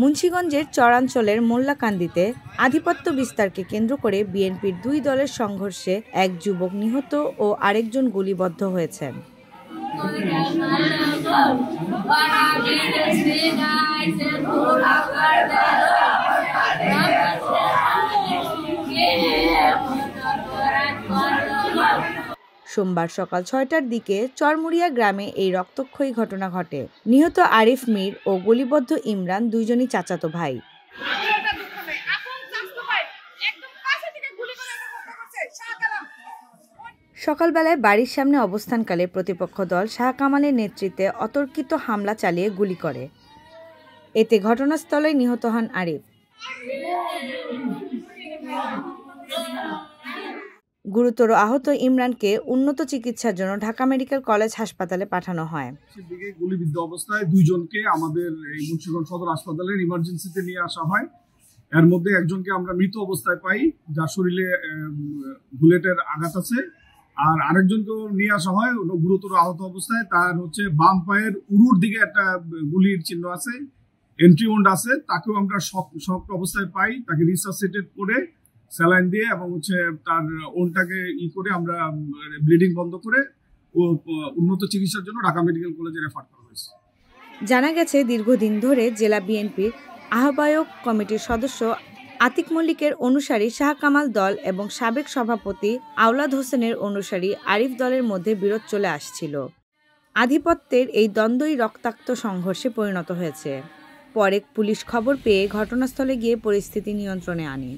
মুন্সিগঞ্জের চরাঞ্চলের মোল্লাকান্দিতে আধিপত্য বিস্তারকে কেন্দ্র করে বিএনপির দুই দলের সংঘর্ষে এক যুবক নিহত ও আরেকজন গুলিবিদ্ধ হয়েছেন। সোমবার সকাল ৬টার দিকে চরমুরিয়া গ্রামে এই রক্তক্ষয়ী ঘটনা ঘটে। নিহত আরিফ মীর ও গুলিবিদ্ধ ইমরান দুইজনই চাচাতো ভাই। সকালবেলায় বাড়ির সামনে অবস্থানকালে প্রতিপক্ষ দল শাহ কামালের নেতৃত্বে অতর্কিত হামলা চালিয়ে গুলি করে। এতে ঘটনাস্থলেই নিহত হন আরিফ। গুরুতর আহত ইমরানকে উন্নত চিকিৎসার জন্য ঢাকা মেডিকেল কলেজ হাসপাতালে পাঠানো হয়। গুলিবিদ্ধ অবস্থায় দুইজনকে আমাদের এই মুন্সিগঞ্জ সদর হাসপাতালের ইমার্জেন্সিতে নিয়ে আসা হয়। এর মধ্যে একজনকে আমরা মৃত অবস্থায় পাই, যার শরীরে বুলেটের আঘাত আছে, আর আরেকজনকেও নিয়ে আসা হয় গুরুতর আহত অবস্থায়। তার বাম পায়ের উরুর দিকে একটা গুলির চিহ্ন আছে, এন্ট্রি ওন্ড আছে। তাকেও আমরা শক অবস্থায় পাই। তাকে রিসাসিটেট করে স্যালাইন দিয়ে এবং তার ওনটাকে করে আমরা ব্লিডিং বন্ধ করে উন্নত চিকিৎসার জন্য ঢাকা মেডিকেল কলেজে রেফার করা হয়েছে। জানা গেছে, দীর্ঘদিন ধরে জেলা বিএনপির আহ্বায়ক কমিটির সদস্য আতিক মল্লিকের অনুসারী শাহ কামাল দল এবং সাবেক সভাপতি আওলাদ হোসেনের অনুসারী আরিফ দলের মধ্যে বিরোধ চলে আসছিল। আধিপত্যের এই দ্বন্দ্বই রক্তাক্ত সংঘর্ষে পরিণত হয়েছে। পরে পুলিশ খবর পেয়ে ঘটনাস্থলে গিয়ে পরিস্থিতি নিয়ন্ত্রণে আনে।